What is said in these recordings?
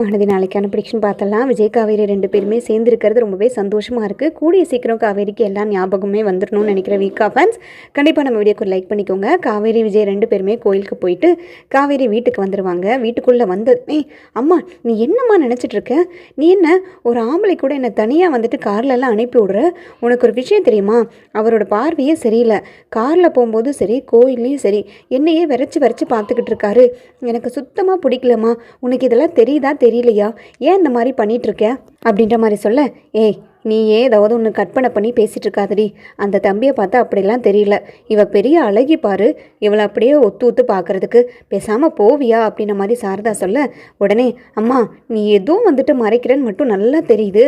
மனதி நாளைக்கான ப்ரிடிக்ஷன் பார்த்தலாம். விஜய் காவேரி 2 பேருமே சேர்ந்துருக்கிறது ரொம்பவே சந்தோஷமாக இருக்குது. கூடிய சீக்கிரம் காவேரிக்கு எல்லா ஞாபகமே வந்துடணும்னு நினைக்கிற வீக்கா ஃபேன்ஸ் கண்டிப்பாக நம்ம வீடியோக்கு லைக் பண்ணிக்கோங்க. காவேரி விஜய் 2 பேருமே கோயிலுக்கு போயிட்டு காவேரி வீட்டுக்கு வந்துடுவாங்க. வீட்டுக்குள்ளே வந்ததுமே, அம்மா நீ என்னம்மா நினச்சிட்ருக்க? நீ என்ன ஒரு ஆம்பளை கூட என்னை தனியாக வந்துட்டு கார்லெல்லாம் அனுப்பி விடுற? உனக்கு ஒரு விஷயம் தெரியுமா? அவரோட பார்வையே சரியில்லை. காரில் போகும்போது சரி, கோயில்லையும் சரி, என்னையே விரைச்சி பார்த்துக்கிட்டு இருக்காரு. எனக்கு சுத்தமாக பிடிக்கலம்மா. உனக்கு இதெல்லாம் தெரியுதா தெரியலையா? ஏன் இந்த மாதிரி பண்ணிகிட்ருக்க அப்படின்ற மாதிரி சொல்ல, ஏய் நீயே ஏதாவது ஒன்று கற்பனை பண்ணி பேசிகிட்டு இருக்காதடி. அந்த தம்பியை பார்த்தா அப்படிலாம் தெரியல. இவ பெரிய அழகி பாரு. இவளை அப்படியே ஒத்து பார்க்குறதுக்கு பேசாமல் போவியா அப்படின்ற மாதிரி சாரதா சொல்ல, உடனே அம்மா நீ எதுவும் வந்துட்டு மறைக்கிறேன்னு மட்டும் நல்லா தெரியுது.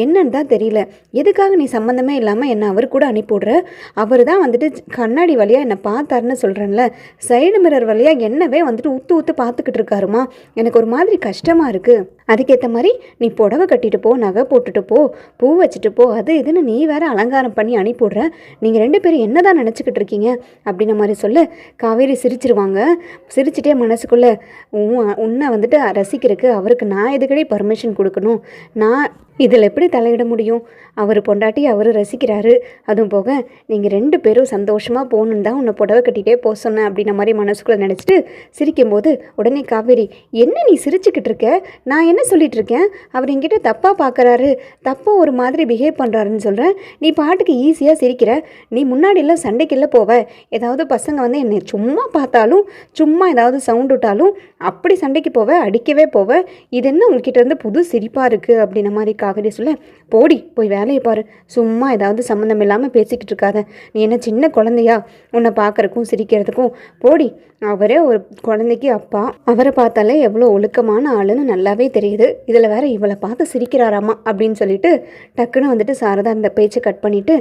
என்னன்னு தான் தெரியல. எதுக்காக நீ சம்மந்தமே இல்லாமல் என்னை அவர் கூட அனுப்பிவிடுற? அவர் தான் வந்துட்டு கண்ணாடி வழியாக என்னை பார்த்தாருன்னு சொல்கிறேன்ல, சைடு மிரர் வழியாக என்னவே வந்துட்டு ஊற்று பார்த்துக்கிட்டு இருக்காருமா. எனக்கு ஒரு மாதிரி கஷ்டமாக இருக்குது. அதுக்கேற்ற மாதிரி நீ புடவை கட்டிட்டு போ, நகை போட்டுட்டு போ, பூ வச்சுட்டு போ, அது இதுன்னு நீ வேற அலங்காரம் பண்ணி அனுப்பிவிடுற. நீங்கள் 2 பேரும் என்ன தான் நினச்சிக்கிட்டு இருக்கீங்க அப்படின்ன மாதிரி சொல்ல, காவேரி சிரிச்சிருவாங்க. சிரிச்சிட்டே மனசுக்குள்ளே, உன்னை வந்துட்டு ரசிக்கிறதுக்கு அவருக்கு நான் எதுக்கடி பர்மிஷன் கொடுக்கணும்? நான் இதில் எப்படி தலையிட முடியும்? அவர் பொண்டாட்டி அவர் ரசிக்கிறாரு. அதுவும் போக நீங்கள் 2 பேரும் சந்தோஷமாக போகணுன்னு தான் உன்னை புடவை கட்டிகிட்டே போக சொன்னேன் அப்படின்ன மாதிரி மனசுக்குள்ளே நினச்சிட்டு சிரிக்கும்போது, உடனே காவேரி, என்ன நீ சிரிச்சுக்கிட்டு இருக்க? நான் என்ன சொல்லிகிட்டு இருக்கேன்? அவர் என்கிட்ட தப்பாக பார்க்குறாரு, தப்பாக ஒரு மாதிரி பிஹேவ் பண்ணுறாருன்னு சொல்கிறேன். நீ பாட்டுக்கு ஈஸியாக சிரிக்கிற. நீ முன்னாடியெல்லாம் சண்டைக்கெல்லாம் போவ. ஏதாவது பசங்க வந்து என்னை சும்மா பார்த்தாலும், சும்மா ஏதாவது சவுண்ட் விட்டாலும் அப்படி சண்டைக்கு போவ, அடிக்கவே போவ. இது என்ன உங்ககிட்ட இருந்து புது சிரிப்பாக இருக்குது அப்படின்ன மாதிரி காவேரி சொல்ல, போடி போய் வேலையை பாரு. சும்மா ஏதாவது சம்மந்தம் இல்லாமல் பேசிக்கிட்டு இருக்காத. நீ என்ன சின்ன குழந்தையா? உன்னை பார்க்குறக்கும் சிரிக்கிறதுக்கும்? போடி. அவரே ஒரு குழந்தைக்கு அப்பா. அவரை பார்த்தாலே எவ்வளோ ஒழுக்கமான ஆளுன்னு நல்லாவே தெரியுது. இதில் வேற இவளை பார்த்து சிரிக்கிறாராமா அப்படின்னு சொல்லிட்டு டக்குன்னு வந்துட்டு சாரதா அந்த பேச்சை கட் பண்ணிவிட்டு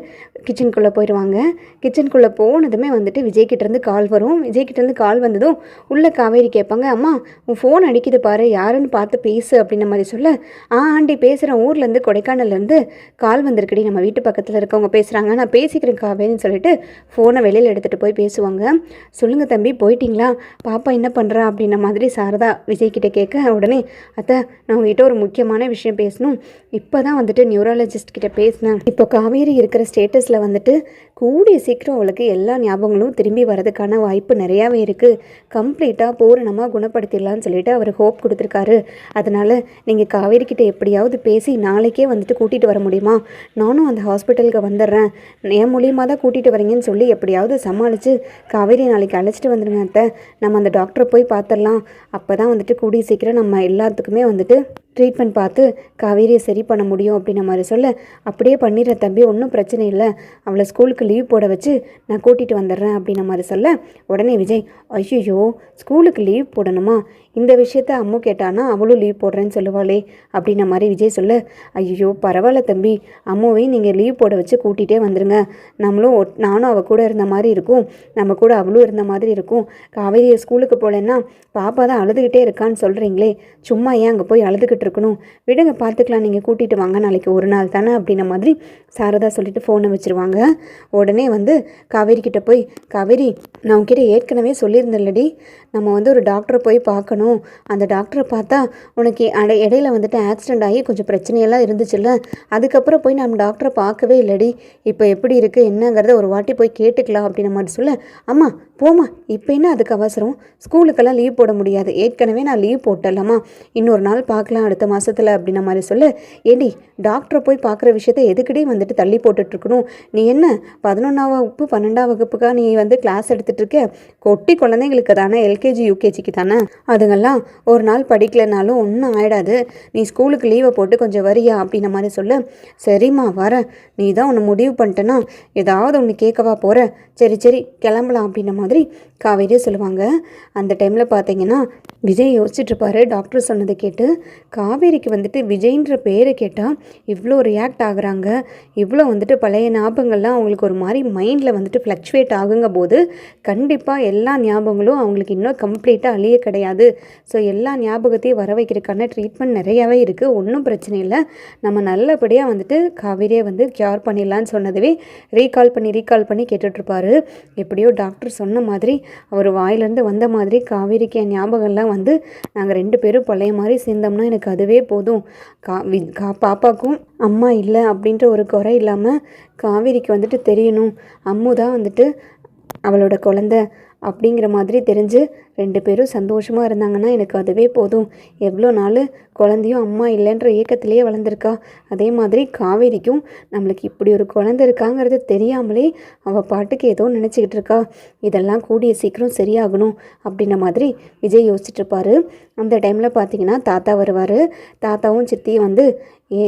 கிச்சனுக்குள்ளே போயிடுவாங்க. கிச்சனுக்குள்ளே போனதுமே வந்துட்டு விஜய்கிட்டேருந்து கால் வரும். விஜய்கிட்டேருந்து கால் வந்ததும் உள்ளே காவேரி கேட்பாங்க, அம்மா உன் ஃபோன் அடிக்குது பாரு, யாருன்னு பார்த்து பேசு அப்படின்ன மாதிரி சொல்ல, ஆண்டி பேசுகிறேன், ஊர்லேருந்து கொடைக்கானல்லேருந்து கால் வந்திருக்குடி, நம்ம வீட்டு பக்கத்தில் இருக்கவங்க பேசுகிறாங்க, நான் பேசிக்கிறேன் காவேரின்னு சொல்லிட்டு ஃபோனை வெளியில் எடுத்துகிட்டு போய் பேசுவாங்க. சொல்லுங்கள் தம்பி, போயிட்டீங்களா? பாப்பா என்ன பண்ணுறா அப்படின்ன மாதிரி சாரதா விஜய்கிட்ட கேட்க, உடனே அத்தை நான் உங்ககிட்ட ஒரு முக்கியமான விஷயம் பேசணும். இப்போ தான் வந்துட்டு நியூராலஜிஸ்ட் கிட்ட பேசினேன். இப்போ காவேரி இருக்கிற ஸ்டேட்டஸில் வந்துட்டு கூடிய சீக்கிரம் அவளுக்கு எல்லா ஞாபகங்களும் திரும்பி வரதுக்கான வாய்ப்பு நிறையாவே இருக்குது. கம்ப்ளீட்டாக பூரணமாக குணப்படுத்திடலான்னு சொல்லிட்டு அவர் ஹோப் கொடுத்துருக்காரு. அதனால் நீங்கள் காவேரி கிட்ட எப்படியாவது பேசி நாளைக்கே வந்துட்டு கூட்டிகிட்டு வர முடியுமா? நானும் அந்த ஹாஸ்பிட்டலுக்கு வந்துடுறேன், என் மூலியமாக தான் கூட்டிகிட்டு வரீங்கன்னு சொல்லி எப்படியாவது சமாளித்து காவேரி நாளைக்கு அழைச்சிட்டு வந்துடுங்க அத்தை. நம்ம அந்த டாக்டரை போய் பார்த்துடலாம். அப்போ தான் வந்துட்டு கூடிய சீக்கிரம் நம்ம எல்லாத்துக்குமே வந்துட்டு ட்ரீட்மெண்ட் பார்த்து காவேரியை சரி பண்ண முடியும் அப்படின்ன மாதிரி சொல்ல, அப்படியே பண்ணிடுற தம்பி, ஒன்றும் பிரச்சனை இல்லை. அவளை ஸ்கூலுக்கு லீவ் போட வச்சு நான் கூட்டிகிட்டு வந்துடுறேன் அப்படின்ன மாதிரி சொல்ல, உடனே விஜய், ஐயோ ஸ்கூலுக்கு லீவ் போடணுமா? இந்த விஷயத்த அம்மு கேட்டானா அவளும் லீவ் போடுறேன்னு சொல்லுவாளே அப்படின்ன மாதிரி விஜய் சொல்ல, ஐயோ பரவாயில்ல தம்பி, அம்முவையும் நீங்கள் லீவ் போட வச்சு கூட்டிகிட்டே வந்துடுங்க. நானும் அவள் கூட இருந்த மாதிரி இருக்கும், நம்ம கூட அவளும் இருந்த மாதிரி இருக்கும். காவேரியை ஸ்கூலுக்கு போகலன்னா பாப்பா தான் அழுதுகிட்டே இருக்கான்னு சொல்கிறீங்களே, சும்மா ஏன் அங்கே போய் அழுதுகிட்டு இருக்கணும்? விடுங்க, பார்த்துக்கலாம், நீங்கள் கூட்டிகிட்டு வாங்க, நாளைக்கு ஒரு நாள் தானே அப்படின்ன மாதிரி சாரதா சொல்லிட்டு ஃபோனை வச்சுருவாங்க. உடனே வந்து காவேரி கிட்ட போய், காவேரி நான் உங்ககிட்ட ஏற்கனவே சொல்லியிருந்தேன்லடி, நம்ம வந்து ஒரு டாக்டரை போய் பார்க்கணும். அந்த டாக்டரை பார்த்தா உனக்கு இடையில வந்துட்டு ஆக்சிடெண்ட் ஆகி கொஞ்சம் பிரச்சனையெல்லாம் இருந்துச்சுல்ல, அதுக்கப்புறம் போய் நம்ம டாக்டரை பார்க்கவே இல்லடி. இப்போ எப்படி இருக்குது என்னங்கிறத ஒரு வாட்டி போய் கேட்டுக்கலாம் அப்படின்ன மாதிரி சொல்ல, அம்மா போமா, இப்போ என்ன அதுக்கு அவசரம்? ஸ்கூலுக்கெல்லாம் லீவ் போட முடியாது, ஏற்கனவே நான் லீவ் போட்டலாமா, இன்னொரு நாள் பார்க்கலாம் அடுத்த மாதத்தில் அப்படின்ன மாதிரி சொல்ல, ஏடி டாக்டரை போய் பார்க்குற விஷயத்த எதுக்கடி வந்துட்டு தள்ளி போட்டுட்ருக்கணும்? நீ என்ன 11ஆம் வகுப்பு 12ஆம் வகுப்புக்காக நீ வந்து கிளாஸ் எடுத்துகிட்டு இருக்க? கொட்டி குழந்தைங்களுக்கு தானே, எல்கேஜி யூகேஜிக்கு தானே. அதுங்கெல்லாம் ஒரு நாள் படிக்கலைனாலும் ஒன்றும் ஆகிடாது. நீ ஸ்கூலுக்கு லீவை போட்டு கொஞ்சம் வரியா அப்படின்ன மாதிரி சொல்ல, சரிம்மா வரேன், நீ தான் ஒன்று முடிவு பண்ணிட்டேன்னா ஏதாவது ஒன்று கேட்கவா போகிற, சரி கிளம்பலாம் அப்படின்ன மாதிரி காவேரியே சொல்லுவாங்க. அந்த டைமில் பார்த்தீங்கன்னா விஜய் யோசிச்சுட்ருப்பாரு. டாக்டர் சொன்னதை கேட்டு காவேரிக்கு வந்துட்டு விஜய்ன்ற பேரை கேட்டால் இவ்வளோ ரியாக்ட் ஆகுறாங்க, இவ்வளோ வந்துட்டு பழைய ஞாபகங்கள்லாம் அவங்களுக்கு ஒரு மாதிரி மைண்டில் வந்துட்டு ஃப்ளக்சுவேட் ஆகுங்க போது கண்டிப்பாக எல்லா ஞாபகங்களும் அவங்களுக்கு இன்னும் கம்ப்ளீட்டாக அழிய கிடையாது. ஸோ எல்லா ஞாபகத்தையும் வர வைக்கிறதுக்கான ட்ரீட்மெண்ட் நிறையாவே இருக்குது, ஒன்றும் பிரச்சனை இல்லை. நம்ம நல்லபடியாக வந்துட்டு காவேரியை வந்து க்யூர் பண்ணிடலான்னு சொன்னதுவே ரீகால் பண்ணி கேட்டுட்ருப்பாரு. எப்படியோ டாக்டர் சொன்ன மாதிரி அவர் வாயிலேருந்து வந்த மாதிரி காவேரிக்கு என் ஞாபகம்லாம் வந்து நாங்கள் 2 பேரும் பழைய மாதிரி சேர்ந்தோம்னா எனக்கு எனக்கு அதுவே போதும். பாப்பாக்கும் அம்மா இல்லை அப்படின்ற ஒரு குறை இல்லாமல் காவேரிக்கு வந்துட்டு தெரியணும், அம்மு தான் வந்துட்டு அவளோட குழந்த அப்படிங்கிற மாதிரி தெரிஞ்சு 2 பேரும் சந்தோஷமாக இருந்தாங்கன்னா எனக்கு அதுவே போதும். எவ்வளோ நாள் குழந்தையும் அம்மா இல்லைன்ற ஏக்கத்திலேயே வளர்ந்துருக்கா. அதே மாதிரி காவேரிக்கும் நம்மளுக்கு இப்படி ஒரு குழந்தை இருக்காங்கிறது தெரியாமலே அவள் பாட்டுக்கு ஏதோ நினச்சிக்கிட்டு இருக்கா. இதெல்லாம் கூடிய சீக்கிரம் சரியாகணும் அப்படின்ன மாதிரி விஜய் யோசிச்சுட்ருப்பாரு. அந்த டைமில் பார்த்தீங்கன்னா தாத்தா வருவார். தாத்தாவும் சித்தியும் வந்து,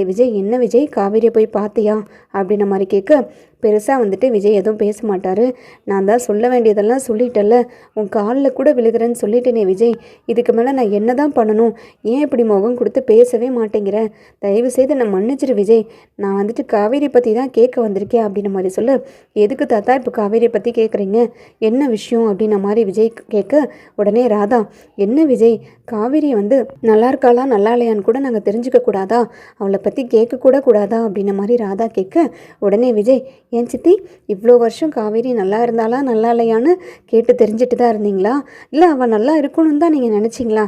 விஜய் என்ன விஜய் காவேரியை போய் பார்த்தியா அப்படின்ன மாதிரி கேட்க, பெருசாக வந்துட்டு விஜய் எதுவும் பேச மாட்டார். நான் தான் சொல்ல வேண்டியதெல்லாம் சொல்லிட்டேன்ல, உன் காலில் கூட விழுகிறேன்னு சொல்லிட்டேனே விஜய், இதுக்கு மேலே நான் என்ன தான் பண்ணணும்? ஏன் இப்படி முகம் கொடுத்து பேசவே மாட்டேங்கிறேன்? தயவுசெய்து நான் மன்னிச்சிரு விஜய், நான் வந்துட்டு காவேரி பற்றி தான் கேட்க வந்திருக்கேன் அப்படின்ன மாதிரி சொல்ல, எதுக்கு தாத்தா இப்போ காவேரியை பற்றி கேட்குறீங்க, என்ன விஷயம் அப்படின்ன மாதிரி விஜய் கேட்க, உடனே ராதா, என்ன விஜய் காவேரி வந்து நல்லா இருக்காளா நல்லா இல்லையான்னு கூட நாங்கள் தெரிஞ்சுக்க கூடாதா, அவளை பற்றி கேட்கக்கூட கூடாதா அப்படின்ன மாதிரி ராதா கேட்க, உடனே விஜய், ஏன் சித்தி இவ்வளோ வருஷம் காவேரி நல்லா இருந்தாலா நல்லா இல்லையான்னு கேட்டு தெரிஞ்சுட்டு தான் இருந்தீங்களா, இல்லை அவள் நல்லா இருக்கணும்னு தான் நீங்கள் நினச்சிங்களா?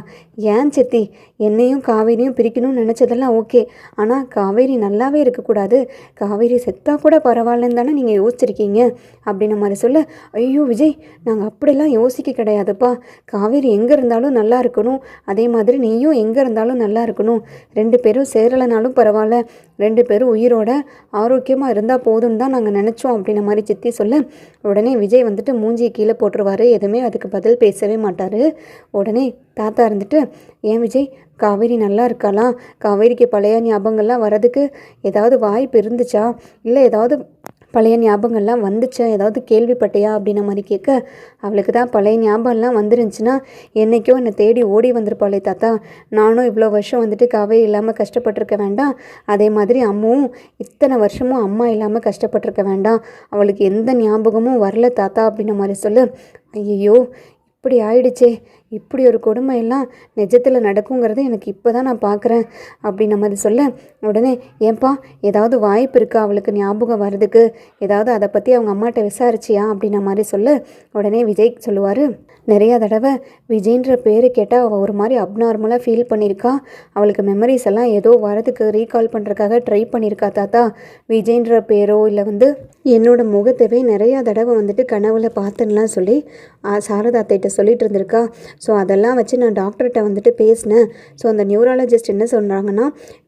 ஏன் சித்தி என்னையும் காவேரியும் பிரிக்கணும்னு நினச்சதெல்லாம் ஓகே, ஆனால் காவேரி நல்லாவே இருக்கக்கூடாது, காவேரி செத்தா கூட பரவாயில்லன்னு தானே நீங்கள் யோசிச்சிருக்கீங்க அப்படின்ன மாதிரி சொல்ல, ஐயோ விஜய் நாங்கள் அப்படிலாம் யோசிக்க கிடையாதுப்பா, காவேரி எங்கே இருந்தாலும் நல்லா இருக்கணும், அதே மாதிரி நீயும் எங்கே இருந்தாலும் நல்லா இருக்கணும், 2 பேரும் சேரலைனாலும் பரவாயில்ல, 2 பேரும் உயிரோட ஆரோக்கியமாக இருந்தால் போதும்னு தான் நாங்கள் நினச்சோம் அப்படின்ன மாதிரி சித்தி சொல்ல, உடனே விஜய் வந்துட்டு மூஞ்சியை கீழே போட்டுருவார். எதுவுமே அதுக்கு பதில் பேசவே மாட்டார். உடனே தாத்தா இருந்துட்டு, ஏன் விஜய் காவேரி நல்லா இருக்காளா, காவேரிக்கு பழைய ஞாபகங்கள்லாம் வரதுக்கு ஏதாவது வாய்ப்பு இருந்துச்சா, இல்லை ஏதாவது பழைய ஞாபகங்கள்லாம் வந்துச்சா, ஏதாவது கேள்விப்பட்டியா அப்படின்ன மாதிரி கேட்க, அவளுக்கு தான் பழைய ஞாபகம்லாம் வந்துருந்துச்சுன்னா என்றைக்கோ என்னை தேடி ஓடி வந்திருப்பாளே தாத்தா, நானும் இவ்வளோ வருஷம் வந்துட்டு காவேரி இல்லாமல் கஷ்டப்பட்டிருக்க வேண்டாம், அதே மாதிரி அம்மாவும் இத்தனை வருஷமும் அம்மா இல்லாமல் கஷ்டப்பட்டிருக்க வேண்டாம், அவளுக்கு எந்த ஞாபகமும் வரல தாத்தா அப்படின்ன மாதிரி சொல்லு. ஐயோ இப்படி ஆயிடுச்சே, இப்படி ஒரு கொடுமையெல்லாம் நிஜத்தில் நடக்குங்கிறது எனக்கு இப்போ தான் நான் பார்க்குறேன் அப்படின்ன மாதிரி சொல்ல, உடனே ஏன்பா ஏதாவது வாய்ப்பு இருக்கா அவளுக்கு ஞாபகம் வர்றதுக்கு, ஏதாவது அதை பற்றி அவங்க அம்மாட்ட விசாரிச்சியா அப்படின்ன மாதிரி சொல்ல, உடனே விஜய் சொல்லுவார், நிறையா தடவை விஜய்ன்ற பேரை கேட்டால் அவள் ஒரு மாதிரி அப்நார்மலாக ஃபீல் பண்ணியிருக்கா, அவளுக்கு மெமரிஸ் எல்லாம் ஏதோ வரதுக்கு ரீகால் பண்ணுறதுக்காக ட்ரை பண்ணியிருக்கா தாத்தா, விஜய்ன்ற பேரோ இல்லை வந்து என்னோடய முகத்தவே நிறையா தடவை வந்துட்டு கனவுல பார்த்தேன்லாம் சொல்லி சாரதா அத்தைகிட்ட சொல்லிட்டு இருந்திருக்கா. ஸோ அதெல்லாம் வச்சு நான் டாக்டர்கிட்ட வந்துட்டு பேசினேன். ஸோ அந்த நியூராலஜிஸ்ட் என்ன சொல்கிறாங்கன்னா,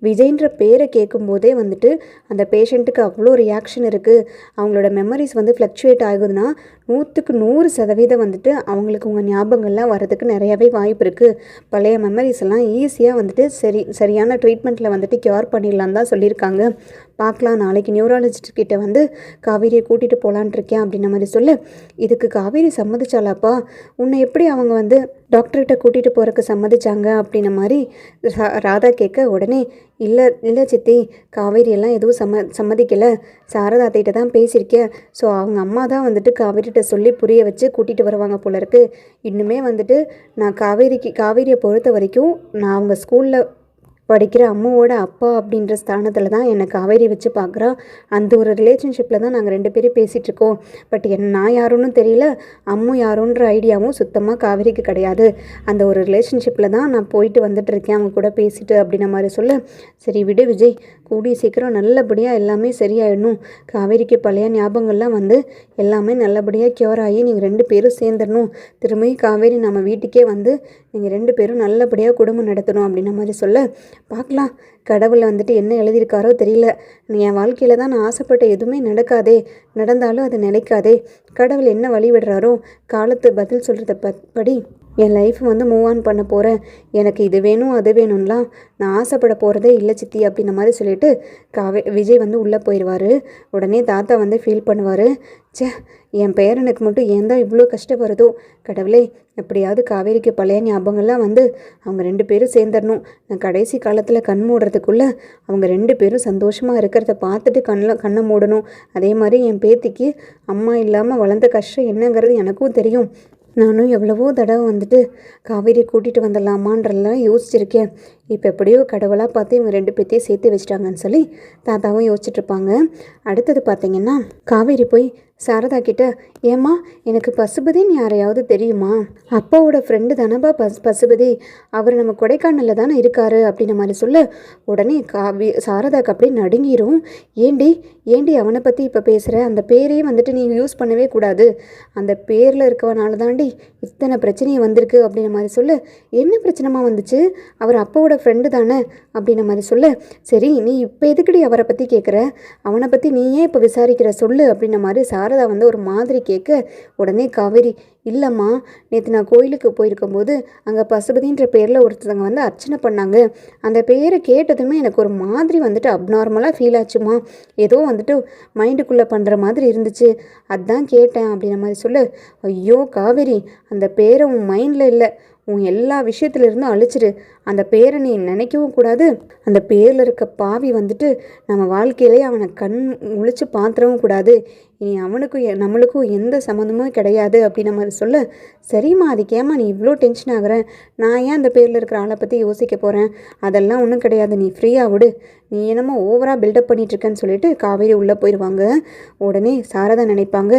விஜய்ன்ற பேரை கேட்கும்போதே வந்துட்டு அந்த பேஷண்ட்டுக்கு அவ்வளோ ரியாக்ஷன் இருக்குது, அவங்களோட மெமரிஸ் வந்து ஃப்ளக்சுவேட் ஆகுதுன்னா 100க்கு 100% வந்துட்டு அவங்களுக்கு உங்கள் ஞாபகங்கள்லாம் வரதுக்கு நிறையாவே வாய்ப்பு இருக்குது, பழைய மெமரிஸ் எல்லாம் ஈஸியாக வந்துட்டு சரியான ட்ரீட்மெண்ட்டில் வந்துட்டு க்யூர் பண்ணிடலான்னு தான் சொல்லியிருக்காங்க. பார்க்கலாம், நாளைக்கு நியூராலஜிஸ்ட் கிட்ட வந்து காவேரியை கூட்டிகிட்டு போகலான் இருக்கேன் அப்படின்ன மாதிரி சொல்லு. இதுக்கு காவேரி சம்மதிச்சாலாப்பா, உன்னை எப்படி அவங்க வந்து டாக்டர்கிட்ட கூட்டிகிட்டு போகிறக்கு சம்மதிச்சாங்க அப்படின்ன மாதிரி ராதா கேட்க, உடனே இல்லை சித்தி காவேரியெல்லாம் எதுவும் சம்மதிக்கலை, சாரதா அத்தைகிட்ட தான் பேசியிருக்கேன், ஸோ அவங்க அம்மா தான் வந்துட்டு காவேரிகிட்ட சொல்லி புரிய வச்சு கூட்டிகிட்டு வருவாங்க போல இருக்குது, இன்னுமே வந்துட்டு நான் காவேரியை பொறுத்த வரைக்கும் நான் அவங்க ஸ்கூலில் படிக்கிற அம்மாவோட அப்பா அப்படின்ற ஸ்தானத்தில் தான் என்னை காவேரி வச்சு பார்க்குறா, அந்த ஒரு ரிலேஷன்ஷிப்பில் தான் நாங்கள் 2 பேரும் பேசிகிட்ருக்கோம், பட் நான் யாருன்னு தெரியல, அம்மு யாருன்ற ஐடியாவும் சுத்தமாக காவேரிக்கு கிடையாது, அந்த ஒரு ரிலேஷன்ஷிப்பில் தான் நான் போயிட்டு வந்துட்டுருக்கேன் அவங்க கூட பேசிட்டு அப்படின்ன மாதிரி சொல்ல, சரி விடு விஜய், கூடிய சீக்கிரம் நல்லபடியாக எல்லாமே சரியாயிடணும், காவேரிக்கு பழைய ஞாபகங்கள்லாம் வந்து எல்லாமே நல்லபடியாக க்யூர் ஆகி நீங்கள் 2 பேரும் சேர்ந்துடணும், திரும்பியும் காவேரி நம்ம வீட்டுக்கே வந்து நீங்கள் 2 பேரும் நல்லபடியாக குடும்பம் நடத்தணும் அப்படின்ன மாதிரி சொல்ல, பார்க்கலாம் கடவுள் வந்துட்டு என்ன எழுதியிருக்காரோ தெரியல, என் வாழ்க்கையில் தான் நான் ஆசைப்பட்ட எதுவுமே நடக்காதே, நடந்தாலும் அது நிலைக்காதே, கடவுள் என்ன வழி விடுறாரோ காலத்து பதில் சொல்கிறத படி என் லைஃப் வந்து மூவ் ஆன் பண்ண போகிறேன், எனக்கு இது வேணும் அது வேணும்லாம் நான் ஆசைப்பட போகிறதே இல்லை சித்தி அப்படின்ன மாதிரி சொல்லிட்டு விஜய் வந்து உள்ளே போயிடுவார். உடனே தாத்தா வந்து ஃபீல் பண்ணுவார், சே என் பேரனுக்கு மட்டும் ஏன் தான் இவ்வளோ கஷ்டம் வருதோ, கடவுளே எப்படியாவது காவேரிக்கு பழைய ஞாபகங்கள்லாம் வந்து அவங்க 2 பேரும் சேர்ந்துடணும், நான் கடைசி காலத்தில் கண் மூடுறதுக்குள்ளே அவங்க 2 பேரும் சந்தோஷமாக இருக்கிறத பார்த்துட்டு கண்ணை மூடணும், அதே மாதிரி என் பேத்திக்கு அம்மா இல்லாமல் வளர்ந்த கஷ்டம் என்னங்கிறது எனக்கும் தெரியும், நானும் எவ்வளவோ தடவை வந்துட்டு காவேரி கூட்டிகிட்டு வந்துடலாமான்றலாம் யோசிச்சிருக்கேன், இப்போ எப்படியோ கடவுளாக பார்த்து இவங்க 2 பேர்த்தையும் சேர்த்து வச்சிட்டாங்கன்னு சொல்லி தாத்தாவும் யோசிச்சுட்ருப்பாங்க. அடுத்தது பார்த்திங்கன்னா காவேரி போய் சாரதா கிட்ட, ஏம்மா எனக்கு பசுபதின்னு யாரையாவது தெரியுமா? அப்பாவோட ஃப்ரெண்டு தானப்பா பசுபதி. அவர் நம்ம கொடைக்கானலில் தானே இருக்காரு அப்படின்ன மாதிரி சொல்ல, உடனே சாரதாக்கு அப்படியே நடுங்கிரும். ஏண்டி ஏண்டி அவனை பற்றி இப்போ பேசுகிற? அந்த பேரையே வந்துட்டு நீங்கள் யூஸ் பண்ணவே கூடாது. அந்த பேரில் இருக்கவனால தாண்டி இத்தனை பிரச்சனையை வந்திருக்கு அப்படின்ன மாதிரி சொல்ல, என்ன பிரச்சனைமா வந்துச்சு? அவர் அப்பாவோட ஃப்ரெண்டு தானே அப்படின்ன மாதிரி சொல்ல, சரி நீ இப்போ எதுக்கடி அவரை பற்றி கேட்குற? அவனை பற்றி நீயே இப்போ விசாரிக்கிற சொல்லு அப்படின்ன மாதிரி சாரதா வந்து ஒரு மாதிரி கேட்க, உடனே காவேரி, இல்லைம்மா, நேற்று நான் கோயிலுக்கு போயிருக்கும்போது அங்கே பசுபதின்ற பேரில் ஒருத்தவங்க வந்து அர்ச்சனை பண்ணாங்க. அந்த பேரை கேட்டதுமே எனக்கு ஒரு மாதிரி வந்துட்டு அப்நார்மலாக ஃபீல் ஆச்சுமா. ஏதோ வந்துட்டு மைண்டுக்குள்ளே பண்ணுற மாதிரி இருந்துச்சு, அதான் கேட்டேன் அப்படின்ற மாதிரி சொல்லு. ஐயோ காவேரி, அந்த பேரை உன் மைண்டில் இல்லை, உன் எல்லா விஷயத்துலேருந்தும் அழிச்சிரு. அந்த பேரை நீ நினைக்கவும் கூடாது. அந்த பேரில் இருக்க பாவி வந்துட்டு நம்ம வாழ்க்கையிலே அவனை கண் முழிச்சு பாத்திரவும் கூடாது. இனி அவனுக்கும் நம்மளுக்கும் எந்த சம்மந்தமும் கிடையாது அப்படின்ன மாதிரி சொல்ல, சரிம்மா அதுக்கேம்மா நீ இவ்வளோ டென்ஷன் ஆகுற? நான் ஏன் அந்த பேரில் இருக்கிற ஆளை பற்றி யோசிக்க போகிறேன்? அதெல்லாம் ஒன்றும் கிடையாது, நீ ஃப்ரீயாக விடு. நீ என்னமோ ஓவராக பில்டப் பண்ணிகிட்ருக்கேன்னு சொல்லிட்டு காவேரி உள்ளே போயிடுவாங்க. உடனே சாரதா நினைப்பாங்க,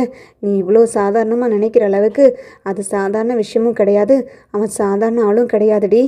நீ இவ்வளோ சாதாரணமாக நினைக்கிற அளவுக்கு அது சாதாரண விஷயமும் கிடையாது, அவன் சாதாரண ஆளும் கிடையாதுடி.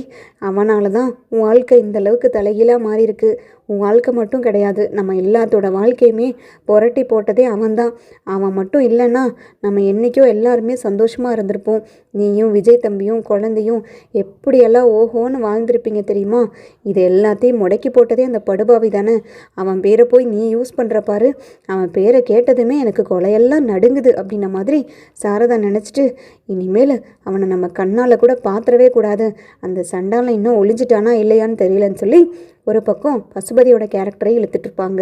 அவனால தான் உன் வாழ்க்கை இந்த அளவுக்கு தலைகீழாக மாறி இருக்கு. உன் வாழ்க்கை மட்டும் கிடையாது, நம்ம எல்லாத்தோட வாழ்க்கையுமே புரட்டி போட்டதே அவன்தான். அவன் மட்டும் இல்லைன்னா நம்ம என்றைக்கோ எல்லாருமே சந்தோஷமாக இருந்திருப்போம். நீயும் விஜய் தம்பியும் குழந்தையும் எப்படியெல்லாம் ஓஹோன்னு வாழ்ந்திருப்பீங்க தெரியுமா? இது எல்லாத்தையும் முடக்கி போட்டதே அந்த படுபாவி தானே. அவன் பேரை போய் நீ யூஸ் பண்ணுற பாரு. அவன் பேரை கேட்டதுமே எனக்கு கொலையெல்லாம் நடுங்குது அப்படின்ன மாதிரி சாரதா நினச்சிட்டு, இனிமேல் அவனை நம்ம கண்ணால் கூட பாத்திரவே கூடாது. அந்த சண்டாலம் இன்னும் ஒளிஞ்சிட்டானா இல்லையான்னு தெரியலன்னு சொல்லி ஒரு பக்கம் பசுபதியோட கேரக்டரை இழுத்துட்ருப்பாங்க.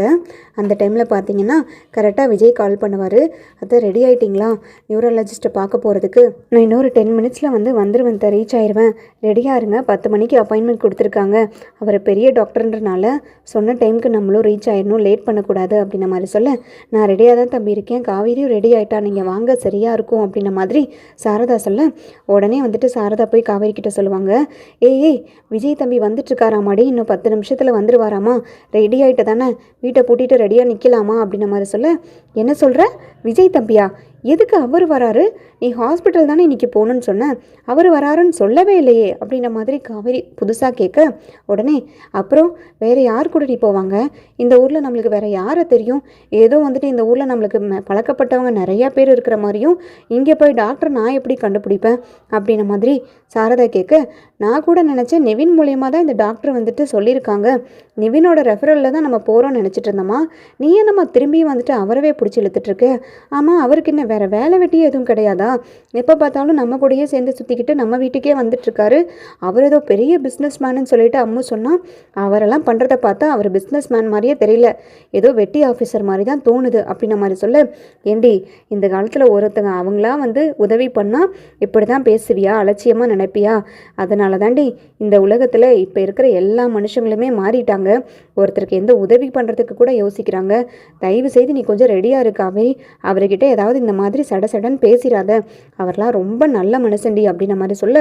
அந்த டைமில் பார்த்தீங்கன்னா கரெக்டாக விஜய் கால் பண்ணுவார். அதை ரெடி ஆகிட்டிங்களா நியூரலஜிஸ்ட்டை பார்க்க போகிறதுக்கு? நான் இன்னொரு 10 மினிட்ஸில் வந்துடுவேன், ரீச் ஆயிடுவேன், ரெடியாக இருங்க. 10 மணிக்கு அப்பாயின்மெண்ட் கொடுத்துருக்காங்க. அவர் பெரிய டாக்டர்ன்றனால சொன்ன டைமுக்கு நம்மளும் ரீச் ஆயிடணும், லேட் பண்ணக்கூடாது அப்படின்ன மாதிரி சொல்ல, நான் ரெடியாக தான் தம்பி இருக்கேன், காவேரியும் ரெடி ஆகிட்டா, நீங்கள் வாங்க சரியாக இருக்கும் அப்படின்ன மாதிரி சாரதா சொல்ல, உடனே வந்துட்டு சாரதா போய் காவேரி கிட்ட சொல்லுவாங்க, ஏய் விஜய் தம்பி வந்துட்டுருக்காராமாடி, இன்னும் 10 நிமிஷத்தில் வந்துடுவாராமா, ரெடி ஆகிட்ட தானே, வீட்டை பூட்டிட்டு ரெடியாக நிற்கலாமா அப்படின்ன மாதிரி சொல்ல, என்ன சொல்கிற? விஜய் தம்பியா? எதுக்கு அவர் வராரு? நீ ஹாஸ்பிட்டல் தானே இன்றைக்கி போகணுன்னு சொன்ன, அவர் வராருன்னு சொல்லவே இல்லையே அப்படின்ற மாதிரி காவேரி புதுசாக கேட்க, உடனே அப்புறம் வேறு யார் கூட நீ போவாங்க? இந்த ஊரில் நம்மளுக்கு வேறு யாரை தெரியும்? ஏதோ வந்துட்டு இந்த ஊரில் நம்மளுக்கு பழக்கப்பட்டவங்க நிறையா பேர் இருக்கிற மாதிரியும் இங்கே போய் டாக்டர் நான் எப்படி கண்டுபிடிப்பேன் அப்படின்ன மாதிரி சாரதா கேட்க, நான் கூட நினச்சேன் நெவின் மூலியமாக தான் இந்த டாக்டர் வந்துட்டு சொல்லியிருக்காங்க, நெவினோட ரெஃபரலில் தான் நம்ம போகிறோம்னு நினச்சிட்டு இருந்தோமா, நீ நம்ம திரும்பியும் வந்துட்டு அவரவே பிடிச்சி இழுத்துட்ருக்க. ஆமாம், அவருக்கு என்ன வேறு வேலை வெட்டியே எதுவும் கிடையாதா? எப்போ பார்த்தாலும் நம்ம கூடயே சேர்ந்து சுற்றிக்கிட்டு நம்ம வீட்டுக்கே வந்துட்டுருக்காரு. அவர் ஏதோ பெரிய பிஸ்னஸ் மேனுன்னு சொல்லிட்டு அம்மு சொன்னால், அவரெல்லாம் பண்ணுறத பார்த்தா அவர் பிஸ்னஸ் மேன் மாதிரியே தெரியல, ஏதோ வெட்டி ஆஃபீஸர் மாதிரி தான் தோணுது அப்படின்ன மாதிரி சொல்ல, ஏண்டி இந்த காலத்தில் ஒருத்தங்க அவங்களாம் உதவி பண்ணால் இப்படி தான் பேசுவியா, அலட்சியமாக நினைப்பியா? அதனால தாண்டி இந்த உலகத்தில் இப்போ இருக்கிற எல்லா மனுஷங்களுமே மாறிட்டாங்க. ஒருத்தருக்கு எந்த உதவி பண்ணுறதுக்கு கூட யோசிக்கிறாங்க. தயவு செய்து நீ கொஞ்சம் ரெடியாக இருக்காவே, அவர்கிட்ட ஏதாவது இந்த மாதிரி சடன்னு பேசிடாத, அவர்லாம் ரொம்ப நல்ல மனுஷன்டி அப்படின்ன மாதிரி சொல்ல,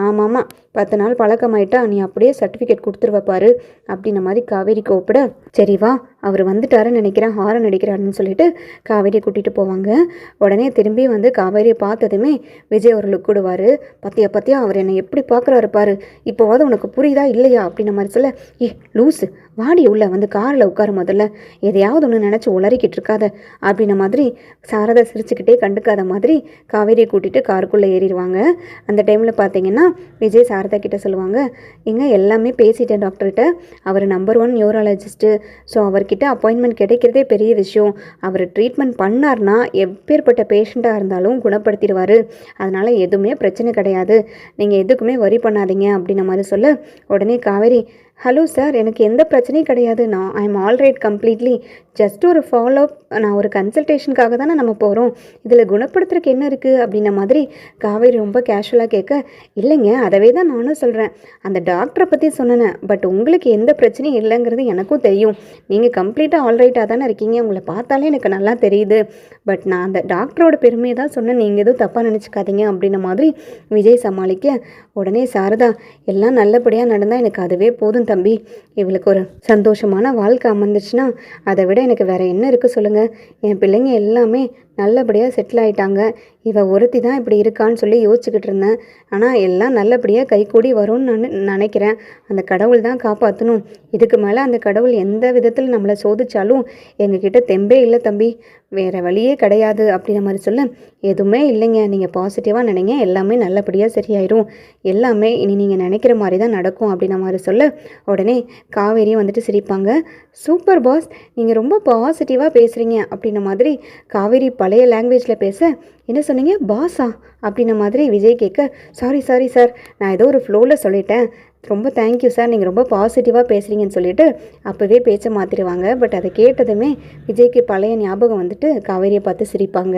ஆமாம் 10 நாள் பழக்கமாயிட்டா நீ அப்படியே சர்டிஃபிகேட் கொடுத்துருவப்பாரு அப்படின்ன மாதிரி காவேரி கூப்பிட, சரி வா அவர் வந்துட்டாருன்னு நினைக்கிறேன், ஹாரன் அடிக்கிறாருன்னு சொல்லிட்டு காவேரியை கூட்டிகிட்டு போவாங்க. உடனே திரும்பி காவேரியை பார்த்ததுமே விஜய் ஒரு லுக் விடுவார். பத்தியா அவர் என்னை எப்படி பார்க்குறாரு பாரு, இப்போவாது உனக்கு புரியுதா இல்லையா அப்படின்ன மாதிரி சொல்ல, லூஸு வாடி உள்ள காரில் உட்காரு, முதல்ல எதையாவது ஒன்று நினச்சி உளறிக்கிட்டு இருக்காத அப்படின்ன மாதிரி சாரதா சிரிச்சுக்கிட்டே கண்டுக்காத மாதிரி காவேரியை கூட்டிகிட்டு காருக்குள்ளே ஏறிடுவாங்க. அந்த டைமில் பார்த்தீங்கன்னா விஜய் சாரதா கிட்டே சொல்லுவாங்க, இங்கே எல்லாமே பேசிட்டேன் டாக்டர்கிட்ட, அவர் நம்பர் 1 நியூராலஜிஸ்ட்டு, ஸோ அவர்கிட்ட அப்பாயின்மெண்ட் கிடைக்கிறதே பெரிய விஷயம். அவர் ட்ரீட்மெண்ட் பண்ணார்னா எப்பேற்பட்ட பேஷண்ட்டாக இருந்தாலும் குணப்படுத்திடுவார், அதனால் எதுவுமே பிரச்சனை கிடையாது, நீங்கள் எதுக்குமே வரி பண்ணாதீங்க அப்படின்ன மாதிரி சொல்ல, உடனே காவேரி, ஹலோ சார், எனக்கு எந்த பிரச்சனையும் கிடையாது, I am alright completely, just ஒரு ஃபாலோ அப், நான் ஒரு கன்சல்டேஷனுக்காக தானே நம்ம போகிறோம், இதில் குணப்படுத்துறதுக்கு என்ன இருக்குது அப்படின்ன மாதிரி காவேரி ரொம்ப கேஷுவலாக கேட்க, இல்லைங்க அதவே தான் நானும் சொல்கிறேன், அந்த டாக்டரை பற்றி சொன்னேன், பட் உங்களுக்கு எந்த பிரச்சனையும் இல்லைங்கிறது எனக்கும் தெரியும், நீங்கள் கம்ப்ளீட்டாக ஆல்ரைட்டாக தானே இருக்கீங்க, உங்களை பார்த்தாலே எனக்கு நல்லா தெரியுது, பட் நான் அந்த டாக்டரோட பெருமையை தான் சொன்னேன், நீங்கள் எதுவும் தப்பாக நினச்சிக்காதீங்க அப்படின்ன மாதிரி விஜய் சமாளிக்க, உடனே சாரதா, எல்லாம் நல்லபடியாக நடந்தால் எனக்கு அதுவே போதும் தம்பி, இவளுக்கு ஒரு சந்தோஷமான வாழ்க்கை அமைந்துச்சுன்னா அதை விட எனக்கு வேறு என்ன இருக்குது சொல்லுங்கள், என் பிள்ளைங்க எல்லாமே நல்லபடியாக செட்டில் ஆகிட்டாங்க. இவ ஒருத்தி தான் இப்படி இருக்கான்னு சொல்லி யோசிச்சுக்கிட்டு இருந்தேன். ஆனால் எல்லாம் நல்லபடியாக கைகூடி வரும்னு நான் நினைக்கிறேன். அந்த கடவுள் தான் காப்பாற்றணும். இதுக்கு மேலே அந்த கடவுள் எந்த விதத்தில் நம்மளை சோதிச்சாலும் எங்ககிட்ட தெம்பே இல்லை தம்பி, வேறு வழியே கிடையாது அப்படின்ற மாதிரி சொல்ல, எதுவுமே இல்லைங்க, நீங்கள் பாசிட்டிவாக நினைங்க, எல்லாமே நல்லபடியாக சரியாயிரும், எல்லாமே இனி நீங்கள் நினைக்கிற மாதிரி தான் நடக்கும் அப்படின்ற மாதிரி சொல்ல, உடனே காவேரியும் வந்துட்டு சிரிப்பாங்க. சூப்பர் பாஸ், நீங்கள் ரொம்ப பாசிட்டிவாக பேசுகிறீங்க அப்படின்ற மாதிரி காவேரி பழைய லாங்குவேஜில் பேச, என்ன சொன்னீங்க பாஸா அப்படின்ன மாதிரி விஜய் கேட்க, சாரி சார், நான் ஏதோ ஒரு ஃப்ளோவில் சொல்லிட்டேன், ரொம்ப தேங்க்யூ சார், நீங்கள் ரொம்ப பாசிட்டிவாக பேசுகிறீங்கன்னு சொல்லிட்டு அப்போவே பேச்சை மாற்றிடுவாங்க. பட் அதை கேட்டதுமே விஜய்க்கு பழைய ஞாபகம் வந்துட்டு காவேரியை பார்த்து சிரிப்பாங்க.